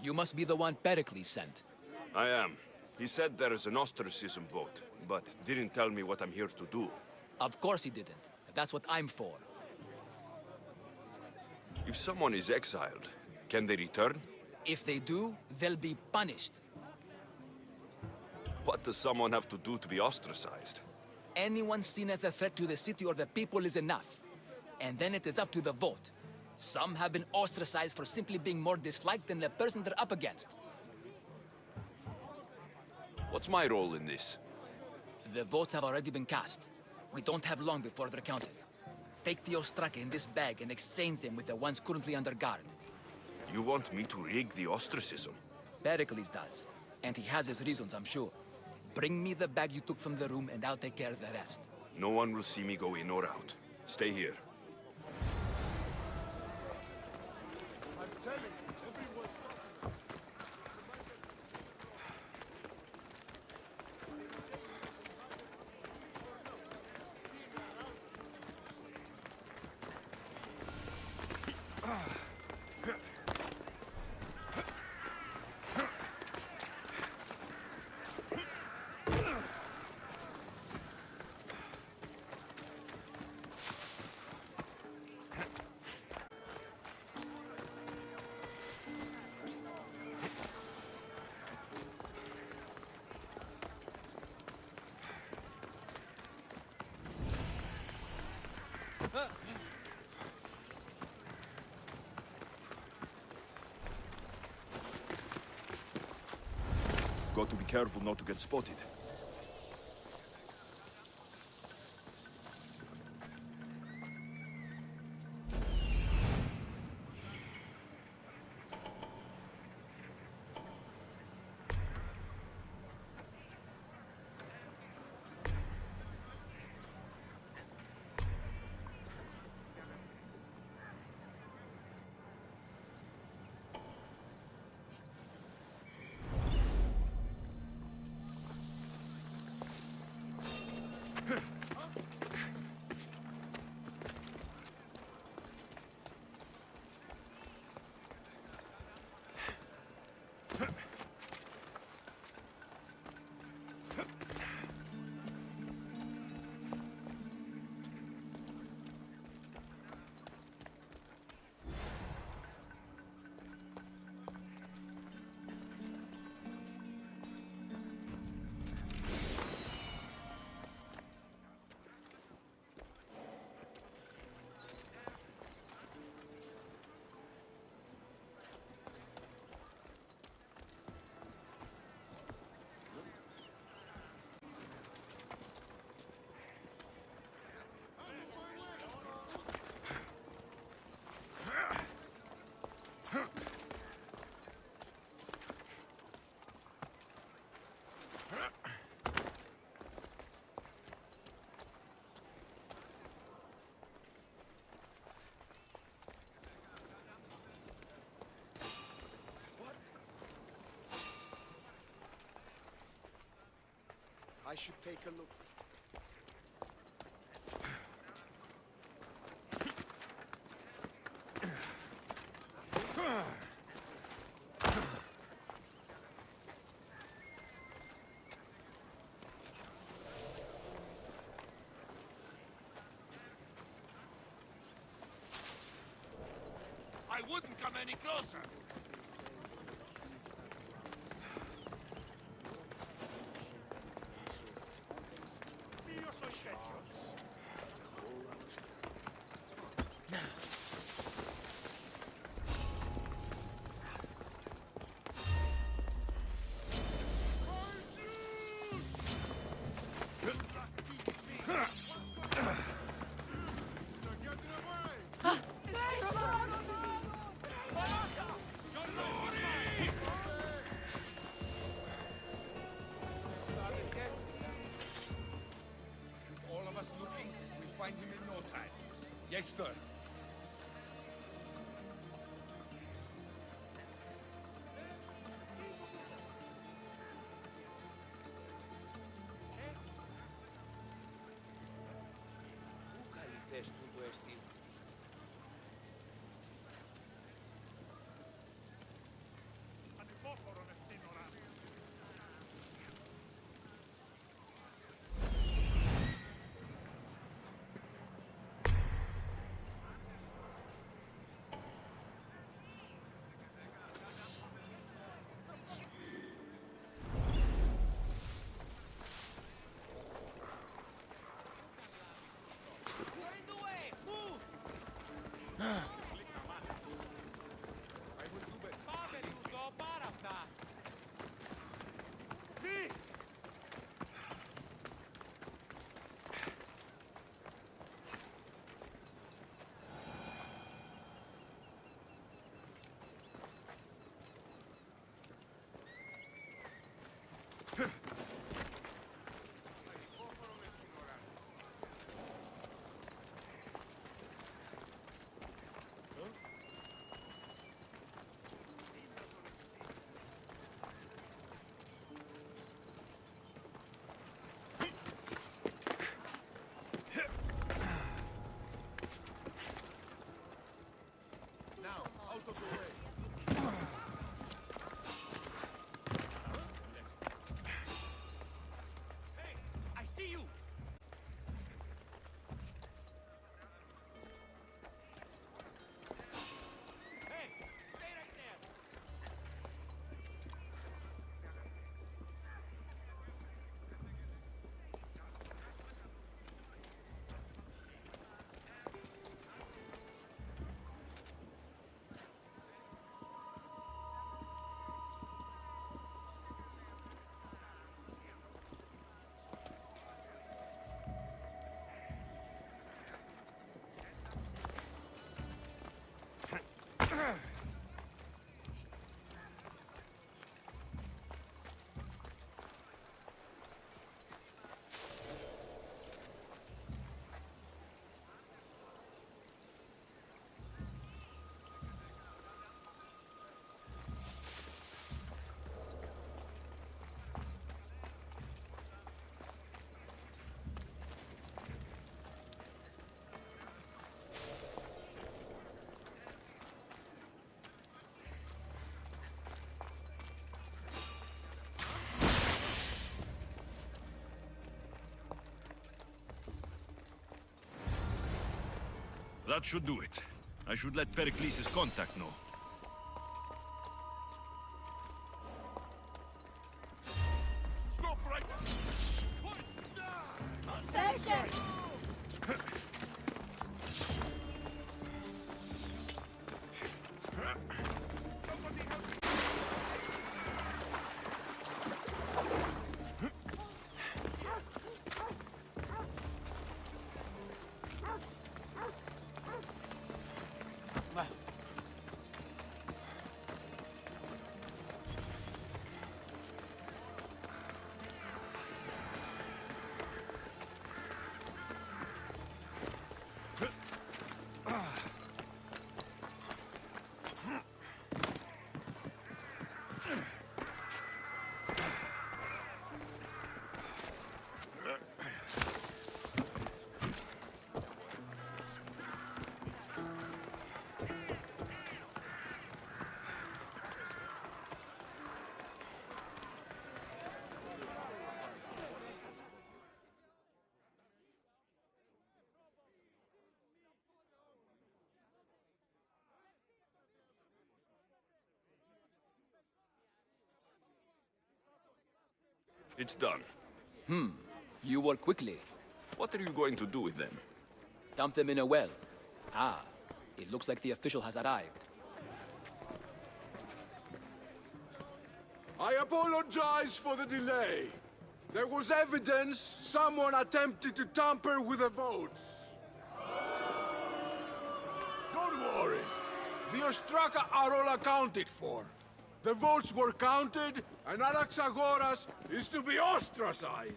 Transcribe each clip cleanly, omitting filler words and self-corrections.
You must be the one Pericles sent. I am. He said there is an ostracism vote, but didn't tell me what I'm here to do. Of course he didn't. That's what I'm for. If someone is exiled, can they return? If they do, they'll be punished. What does someone have to do to be ostracized? Anyone seen as a threat to the city or the people is enough. And then it is up to the vote. Some have been ostracized for simply being more disliked than the person they're up against. What's my role in this? The votes have already been cast. We don't have long before they're counted. Take the Ostraka in this bag and exchange them with the ones currently under guard. You want me to rig the ostracism? Pericles does. And he has his reasons, I'm sure. Bring me the bag you took from the room and I'll take care of the rest. No one will see me go in or out. Stay here. Got to be careful not to get spotted. I should take a look. I wouldn't come any closer. Find him in no time. Yes, sir. Πού καλυθές του το εστί. That should do it. I should let Pericles' contact know. Stop right It's done. You work quickly. What are you going to do with them? Dump them in a well. Ah, it looks like the official has arrived. I apologize for the delay. There was evidence someone attempted to tamper with the votes. Don't worry. The Ostraka are all accounted for. The votes were counted, and Anaxagoras is to be ostracized.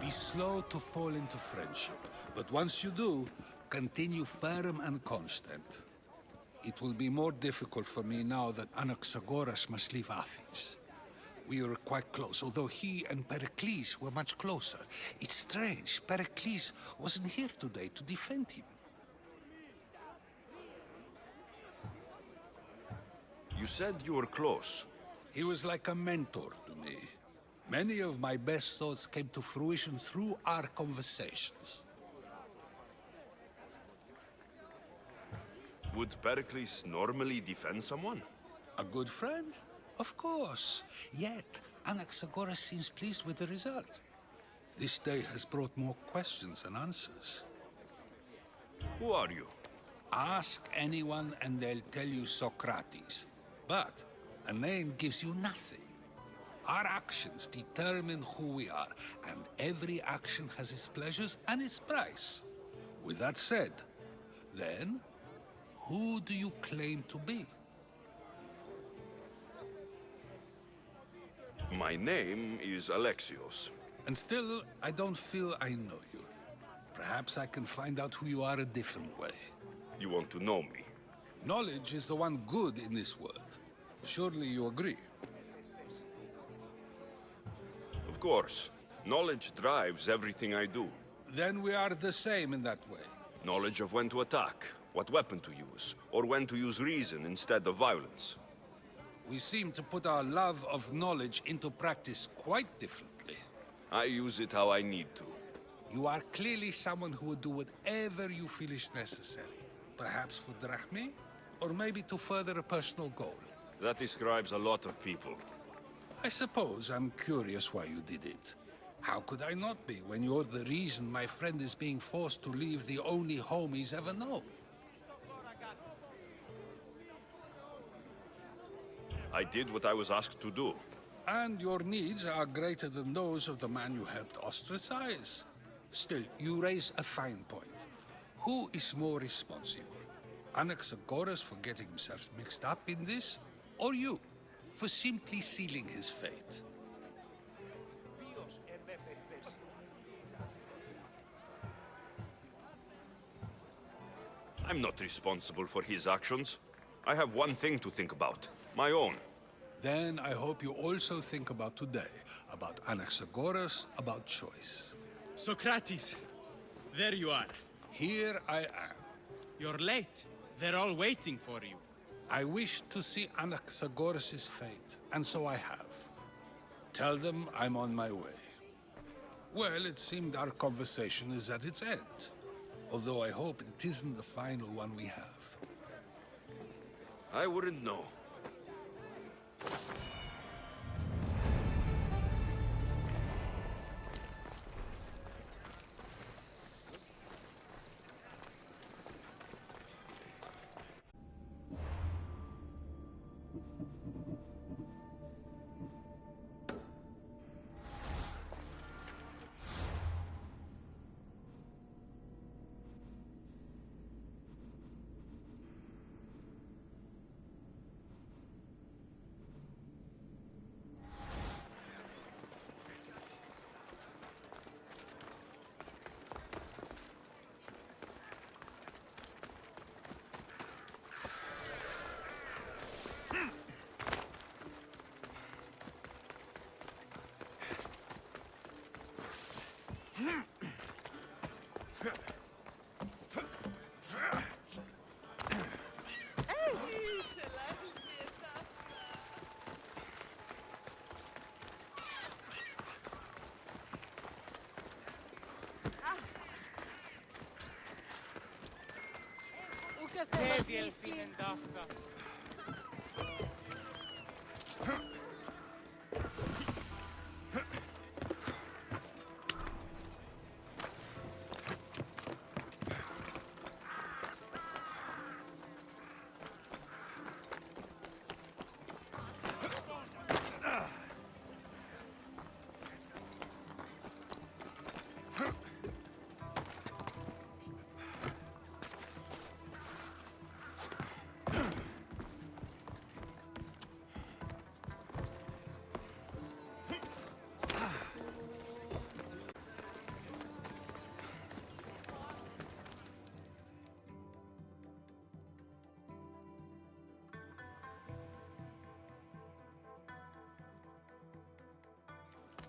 Be slow to fall into friendship, but once you do, continue firm and constant. It will be more difficult for me now that Anaxagoras must leave Athens. We were quite close, although he and Pericles were much closer. It's strange, Pericles wasn't here today to defend him. You said you were close. He was like a mentor to me. Many of my best thoughts came to fruition through our conversations. Would Pericles normally defend someone? A good friend? Of course. Yet, Anaxagoras seems pleased with the result. This day has brought more questions than answers. Who are you? Ask anyone and they'll tell you Socrates. But a name gives you nothing. Our actions determine who we are, and every action has its pleasures and its price. With that said, then, who do you claim to be? My name is Alexios. And still, I don't feel I know you. Perhaps I can find out who you are a different way. You want to know me? Knowledge is the one good in this world. Surely you agree? Of course. Knowledge drives everything I do. Then we are the same in that way. Knowledge of when to attack, what weapon to use, or when to use reason instead of violence. We seem to put our love of knowledge into practice quite differently. I use it how I need to. You are clearly someone who would do whatever you feel is necessary. Perhaps for drachmae, or maybe to further a personal goal. That describes a lot of people. I suppose I'm curious why you did it. How could I not be when you're the reason my friend is being forced to leave the only home he's ever known? I did what I was asked to do. And your needs are greater than those of the man you helped ostracize. Still, you raise a fine point. Who is more responsible? Anaxagoras for getting himself mixed up in this? Or you, for simply sealing his fate? I'm not responsible for his actions. I have one thing to think about. My own. Then I hope you also think about today. About Anaxagoras, about choice. Socrates, there you are. Here I am. You're late. They're all waiting for you. I wish to see Anaxagoras' fate, and so I have. Tell them I'm on my way. Well, it seemed our conversation is at its end. Although I hope it isn't the final one we have. I wouldn't know.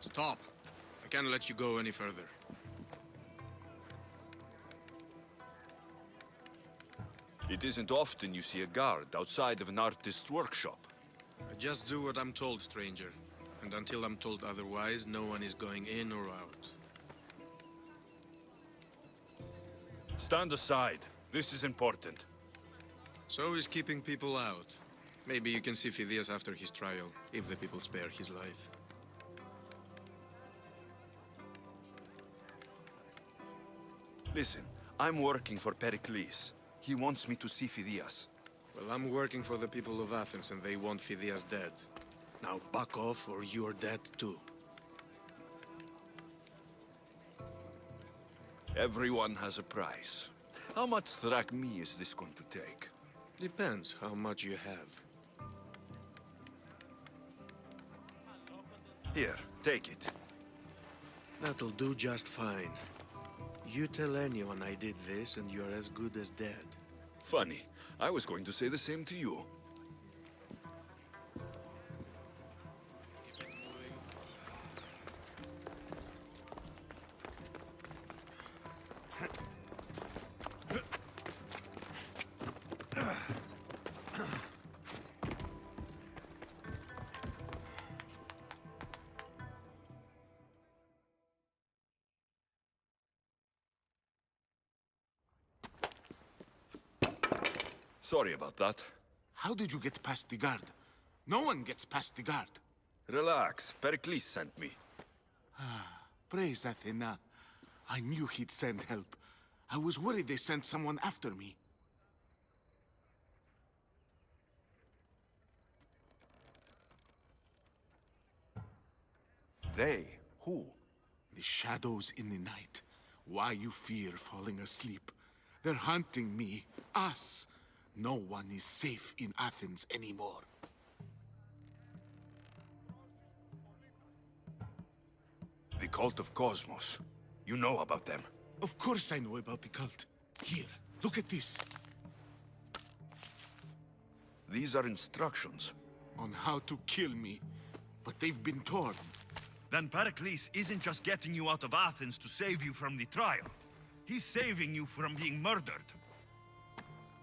Stop. I can't let you go any further. It isn't often you see a guard outside of an artist's workshop. I just do what I'm told, stranger. And until I'm told otherwise, no one is going in or out. Stand aside. This is important. So is keeping people out. Maybe you can see Phidias after his trial, if the people spare his life. Listen, I'm working for Pericles. He wants me to see Phidias. Well, I'm working for the people of Athens, and they want Phidias dead. Now back off, or you're dead too. Everyone has a price. How much drachmi is this going to take? Depends how much you have. Here, take it. That'll do just fine. You tell anyone I did this, and you're as good as dead. Funny. I was going to say the same to you. Sorry about that. How did you get past the guard? No one gets past the guard. Relax. Pericles sent me. Praise Athena. I knew he'd send help. I was worried they sent someone after me. They? Who? The shadows in the night. Why you fear falling asleep? They're hunting me. Us. No one is safe in Athens anymore. The cult of Cosmos. You know about them. Of course I know about the cult. Here, look at this. These are instructions. On how to kill me. But they've been torn. Then Pericles isn't just getting you out of Athens to save you from the trial. He's saving you from being murdered.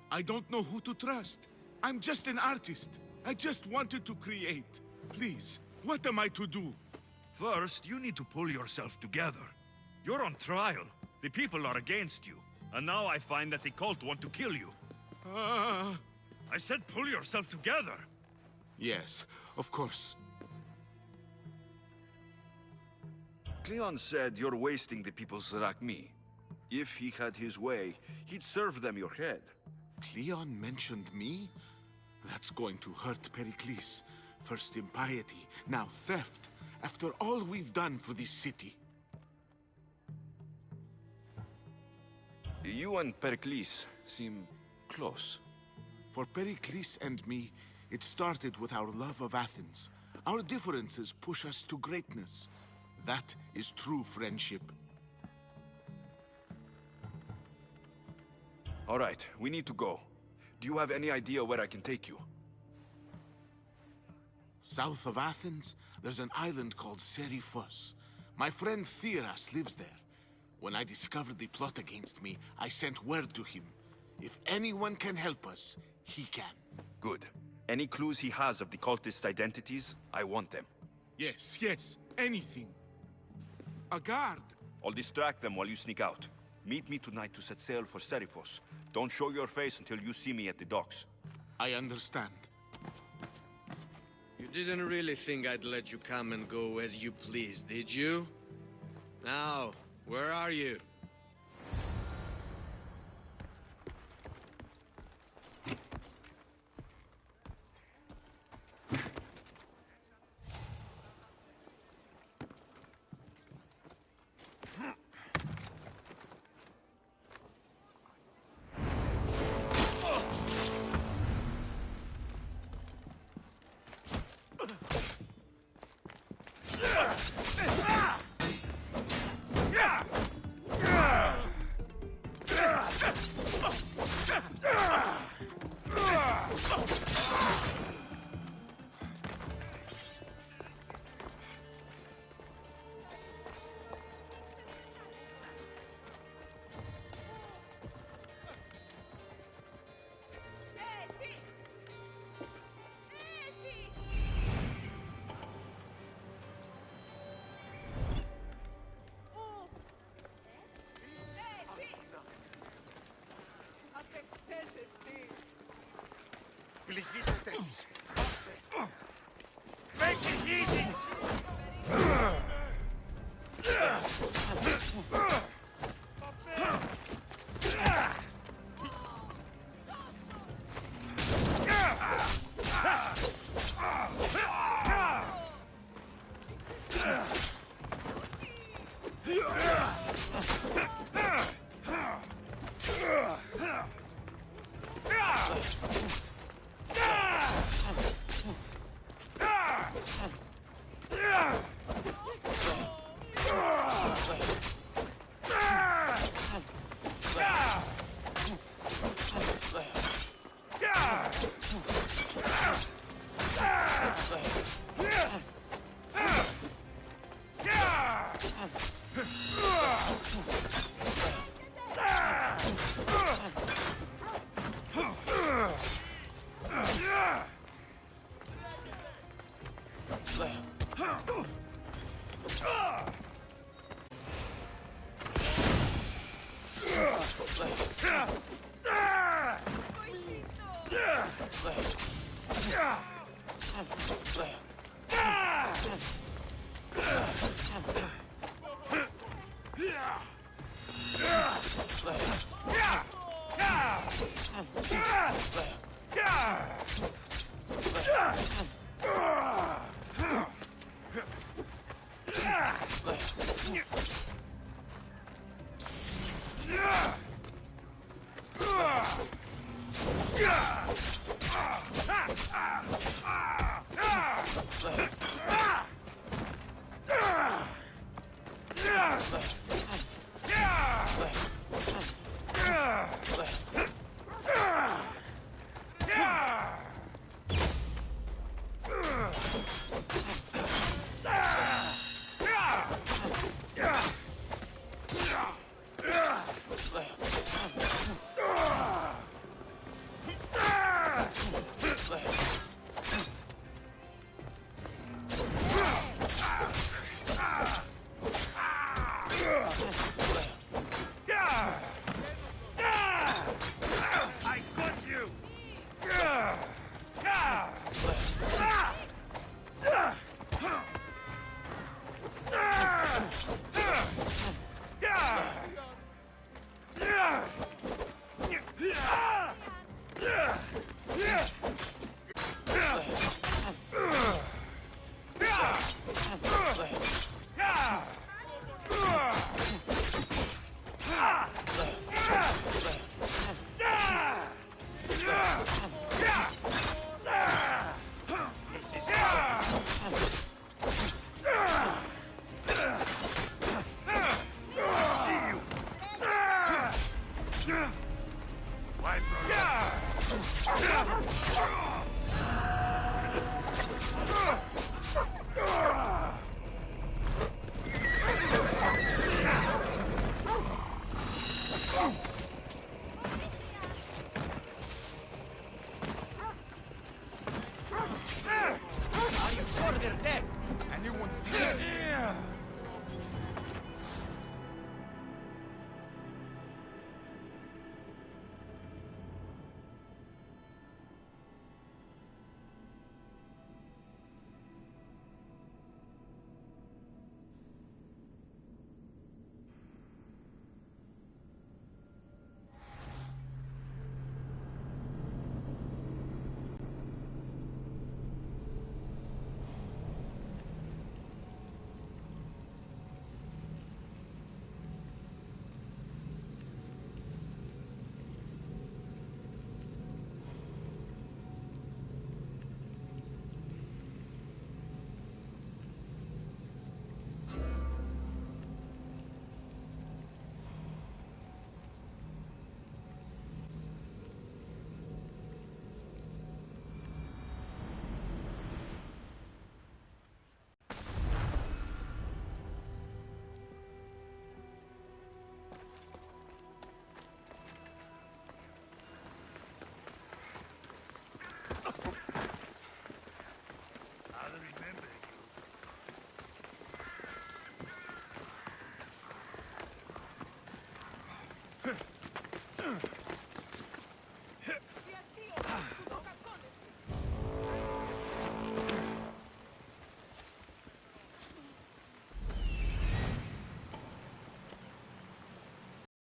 I don't know who to trust. I'm just an artist. I just wanted to create. Please, what am I to do? First, you need to pull yourself together. You're on trial. The people are against you. And now I find that the cult want to kill you. I said pull yourself together. Yes, of course. Cleon said you're wasting the people's drachmi. If he had his way, he'd serve them your head. Cleon mentioned me? That's going to hurt Pericles. First impiety, now theft. After all we've done for this city. You and Pericles seem close. For Pericles and me, it started with our love of Athens. Our differences push us to greatness. That is true friendship. All right, we need to go. Do you have any idea where I can take you? South of Athens, there's an island called Seriphos. My friend Theras lives there. When I discovered the plot against me, I sent word to him. If anyone can help us, he can. Good. Any clues he has of the cultists' identities, I want them. Yes, yes, anything. A guard. I'll distract them while you sneak out. Meet me tonight to set sail for Seriphos. Don't show your face until you see me at the docks. I understand. You didn't really think I'd let you come and go as you please, did you? Now, where are you? Πληγήσετε της. Δώσε. Make it easy!